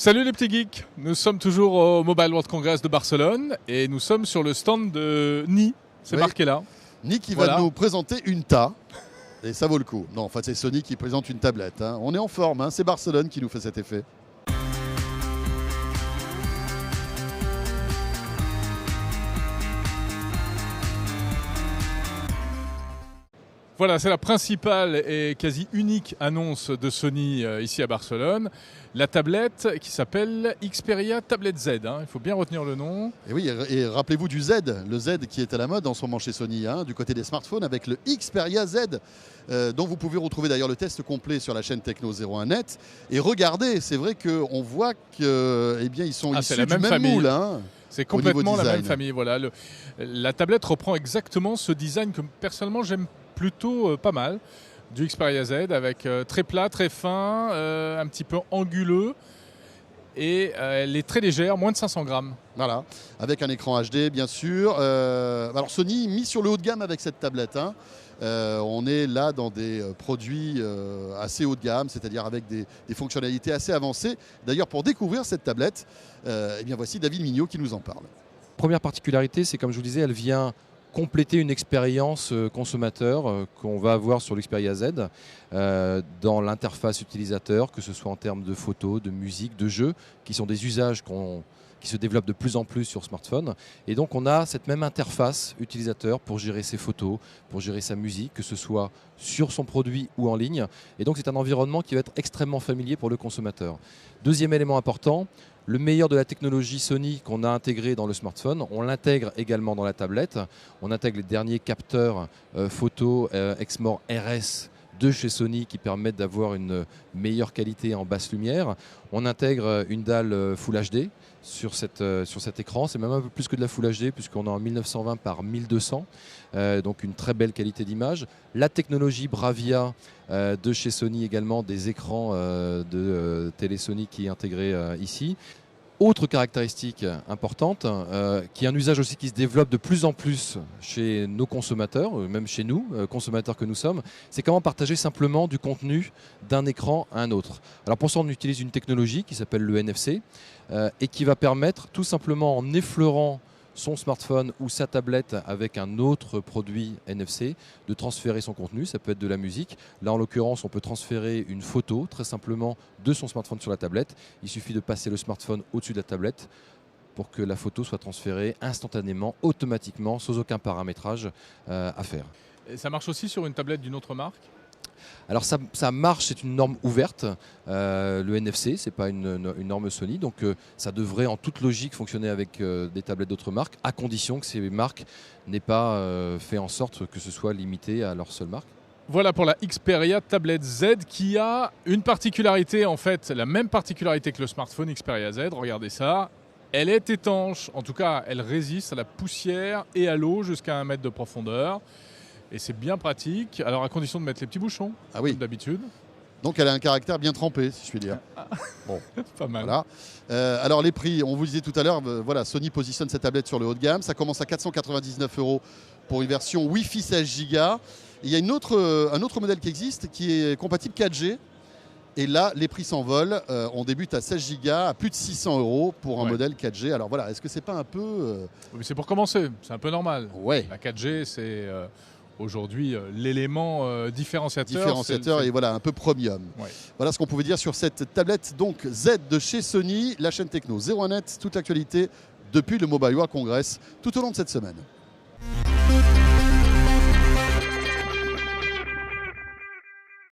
Salut les petits geeks, nous sommes toujours au Mobile World Congress de Barcelone et nous sommes sur le stand de Ni, c'est marqué là. Ni qui va nous présenter une TA, et ça vaut le coup. Non, en fait c'est Sony qui présente une tablette. On est en forme, c'est Barcelone qui nous fait cet effet. Voilà, c'est la principale et quasi unique annonce de Sony ici à Barcelone. La tablette qui s'appelle Xperia Tablet Z. Il faut bien retenir le nom. Et oui, et rappelez-vous du Z, le Z qui est à la mode en ce moment chez Sony, du côté des smartphones avec le Xperia Z, dont vous pouvez retrouver d'ailleurs le test complet sur la chaîne Techno 01net. Et regardez, c'est vrai qu'on voit qu'ils sont issus du même moule. C'est complètement la même famille. Voilà. La tablette reprend exactement ce design que personnellement j'aime plutôt pas mal, du Xperia Z avec très plat, très fin, un petit peu anguleux et elle est très légère, moins de 500 grammes. Voilà, avec un écran HD bien sûr. Alors Sony mis sur le haut de gamme avec cette tablette. On est là dans des produits assez haut de gamme, c'est-à-dire avec des fonctionnalités assez avancées. D'ailleurs, pour découvrir cette tablette, eh bien voici David Mignot qui nous en parle. Première particularité, c'est comme je vous disais, elle vient compléter une expérience consommateur qu'on va avoir sur l'Xperia Z dans l'interface utilisateur, que ce soit en termes de photos, de musique, de jeux, qui sont des usages qui se développent de plus en plus sur smartphone. Et donc on a cette même interface utilisateur pour gérer ses photos, pour gérer sa musique, que ce soit sur son produit ou en ligne. Et donc c'est un environnement qui va être extrêmement familier pour le consommateur. Deuxième élément important, le meilleur de la technologie Sony qu'on a intégré dans le smartphone, on l'intègre également dans la tablette. On intègre les derniers capteurs photo Exmor RS de chez Sony qui permettent d'avoir une meilleure qualité en basse lumière. On intègre une dalle Full HD sur cet écran. C'est même un peu plus que de la Full HD puisqu'on est en 1920 par 1200. Donc une très belle qualité d'image. La technologie Bravia de chez Sony également, des écrans de télé Sony qui est intégré ici. Autre caractéristique importante, qui est un usage aussi qui se développe de plus en plus chez nos consommateurs, même chez nous, consommateurs que nous sommes, c'est comment partager simplement du contenu d'un écran à un autre. Alors pour ça, on utilise une technologie qui s'appelle le NFC et qui va permettre tout simplement en effleurant son smartphone ou sa tablette avec un autre produit NFC, de transférer son contenu. Ça peut être de la musique. Là, en l'occurrence, on peut transférer une photo très simplement de son smartphone sur la tablette. Il suffit de passer le smartphone au-dessus de la tablette pour que la photo soit transférée instantanément, automatiquement, sans aucun paramétrage à faire. Et ça marche aussi sur une tablette d'une autre marque ? Alors ça marche, c'est une norme ouverte, le NFC, ce n'est pas une norme Sony, donc ça devrait en toute logique fonctionner avec des tablettes d'autres marques, à condition que ces marques n'aient pas fait en sorte que ce soit limité à leur seule marque. Voilà pour la Xperia Tablet Z qui a une particularité, en fait, la même particularité que le smartphone Xperia Z, regardez ça. Elle est étanche, en tout cas elle résiste à la poussière et à l'eau jusqu'à 1 mètre de profondeur. Et c'est bien pratique, alors à condition de mettre les petits bouchons, comme d'habitude. Donc elle a un caractère bien trempé, si je puis dire. Bon, pas mal. Voilà. Alors les prix, on vous disait tout à l'heure, voilà, Sony positionne cette tablette sur le haut de gamme. Ça commence à 499 € pour une version Wi-Fi 16 Go. Il y a un autre modèle qui existe, qui est compatible 4G. Et là, les prix s'envolent. On débute à 16 Go, à plus de 600 € pour un modèle 4G. Alors voilà, est-ce que c'est pas un peu... Mais c'est pour commencer, c'est un peu normal. Ouais. La 4G, c'est... aujourd'hui, l'élément différenciateur. Différenciateur et voilà, un peu premium. Ouais. Voilà ce qu'on pouvait dire sur cette tablette donc Z de chez Sony, la chaîne Techno 01net, toute l'actualité depuis le Mobile World Congress tout au long de cette semaine.